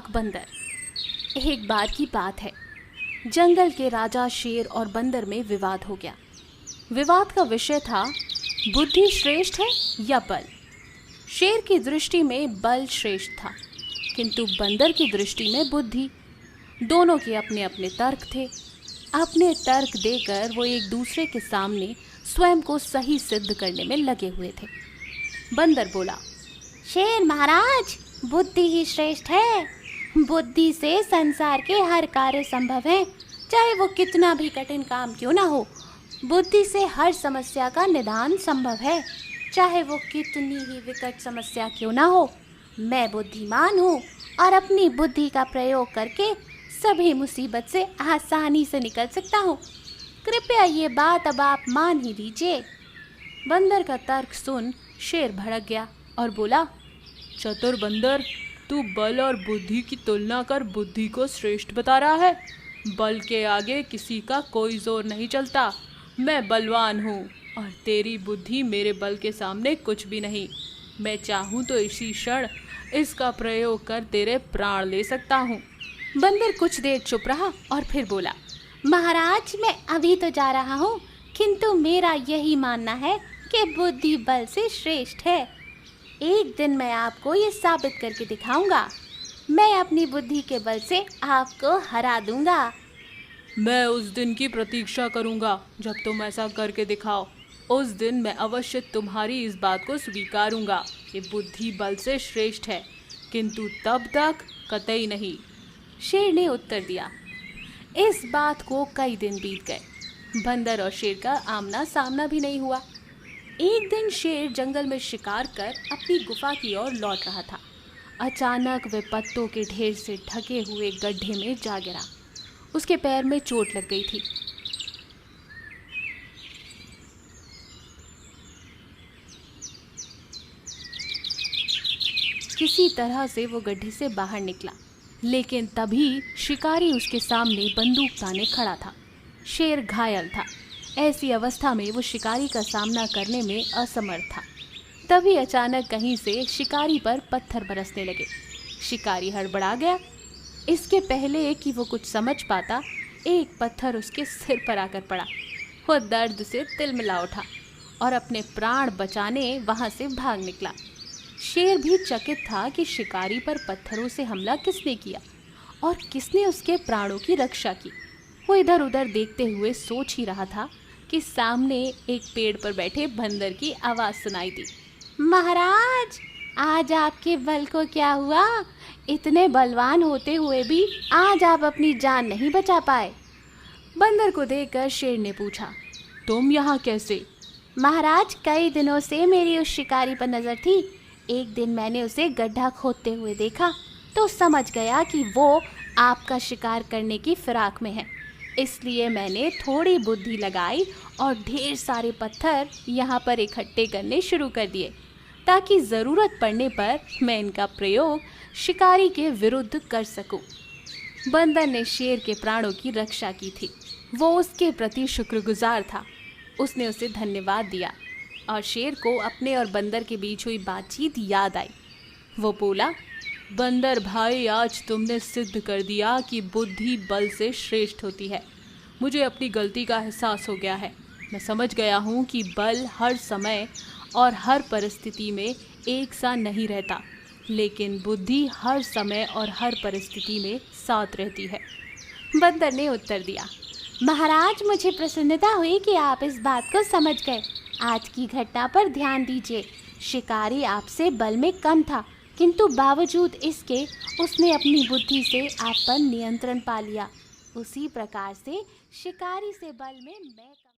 चालाक बंदर। एक बार की बात है, जंगल के राजा शेर और बंदर में विवाद हो गया। विवाद का विषय था बुद्धि श्रेष्ठ है या बल। शेर की दृष्टि में बल श्रेष्ठ था, किंतु बंदर की दृष्टि में बुद्धि। दोनों के अपने अपने तर्क थे। अपने तर्क देकर वो एक दूसरे के सामने स्वयं को सही सिद्ध करने में लगे हुए थे। बंदर बोला, शेर महाराज, बुद्धि ही श्रेष्ठ है। बुद्धि से संसार के हर कार्य संभव है, चाहे वो कितना भी कठिन काम क्यों ना हो। बुद्धि से हर समस्या का निदान संभव है, चाहे वो कितनी ही विकट समस्या क्यों ना हो। मैं बुद्धिमान हूँ और अपनी बुद्धि का प्रयोग करके सभी मुसीबत से आसानी से निकल सकता हूँ। कृपया ये बात अब आप मान ही लीजिए। बंदर का तर्क सुन शेर भड़क गया और बोला, चतुर बंदर, तू बल और बुद्धि की तुलना कर बुद्धि को श्रेष्ठ बता रहा है। बल के आगे किसी का कोई जोर नहीं चलता। मैं बलवान हूँ और तेरी बुद्धि मेरे बल के सामने कुछ भी नहीं। मैं चाहूँ तो इसी क्षण इसका प्रयोग कर तेरे प्राण ले सकता हूँ। बंदर कुछ देर चुप रहा और फिर बोला, महाराज, मैं अभी तो जा रहा हूँ, किंतु मेरा यही मानना है कि बुद्धि बल से श्रेष्ठ है। एक दिन मैं आपको ये साबित करके दिखाऊंगा। मैं अपनी बुद्धि के बल से आपको हरा दूंगा। मैं उस दिन की प्रतीक्षा करूंगा जब तुम ऐसा करके दिखाओ। उस दिन मैं अवश्य तुम्हारी इस बात को स्वीकारूंगा कि बुद्धि बल से श्रेष्ठ है, किंतु तब तक कतई नहीं। शेर ने उत्तर दिया। इस बात को कई दिन बीत गए। बंदर और शेर का आमना सामना भी नहीं हुआ। एक दिन शेर जंगल में शिकार कर अपनी गुफा की ओर लौट रहा था। अचानक वह पत्तों के ढेर से ढके हुए गड्ढे में जा गिरा। उसके पैर में चोट लग गई थी। किसी तरह से वो गड्ढे से बाहर निकला, लेकिन तभी शिकारी उसके सामने बंदूक ताने खड़ा था। शेर घायल था। ऐसी अवस्था में वो शिकारी का सामना करने में असमर्थ था। तभी अचानक कहीं से शिकारी पर पत्थर बरसने लगे। शिकारी हड़बड़ा गया। इसके पहले कि वो कुछ समझ पाता, एक पत्थर उसके सिर पर आकर पड़ा। वो दर्द से तिलमिला उठा और अपने प्राण बचाने वहां से भाग निकला। शेर भी चकित था कि शिकारी पर पत्थरों से हमला किसने किया और किसने उसके प्राणों की रक्षा की। वो इधर उधर देखते हुए सोच ही रहा था कि सामने एक पेड़ पर बैठे बंदर की आवाज़ सुनाई दी। महाराज, आज आपके बल को क्या हुआ? इतने बलवान होते हुए भी आज आप अपनी जान नहीं बचा पाए। बंदर को देखकर शेर ने पूछा, तुम यहाँ कैसे? महाराज, कई दिनों से मेरी उस शिकारी पर नज़र थी। एक दिन मैंने उसे गड्ढा खोदते हुए देखा तो समझ गया कि वो आपका शिकार करने की फिराक में है। इसलिए मैंने थोड़ी बुद्धि लगाई और ढेर सारे पत्थर यहाँ पर इकट्ठे करने शुरू कर दिए, ताकि ज़रूरत पड़ने पर मैं इनका प्रयोग शिकारी के विरुद्ध कर सकूं। बंदर ने शेर के प्राणों की रक्षा की थी। वो उसके प्रति शुक्रगुजार था। उसने उसे धन्यवाद दिया और शेर को अपने और बंदर के बीच हुई बातचीत याद आई। वो बोला, बंदर भाई, आज तुमने सिद्ध कर दिया कि बुद्धि बल से श्रेष्ठ होती है। मुझे अपनी गलती का एहसास हो गया है। मैं समझ गया हूँ कि बल हर समय और हर परिस्थिति में एक सा नहीं रहता, लेकिन बुद्धि हर समय और हर परिस्थिति में साथ रहती है। बंदर ने उत्तर दिया, महाराज, मुझे प्रसन्नता हुई कि आप इस बात को समझ गए। आज की घटना पर ध्यान दीजिए। शिकारी आपसे बल में कम था, किंतु बावजूद इसके उसने अपनी बुद्धि से आप पर नियंत्रण पा लिया। उसी प्रकार से शिकारी से बल में मैं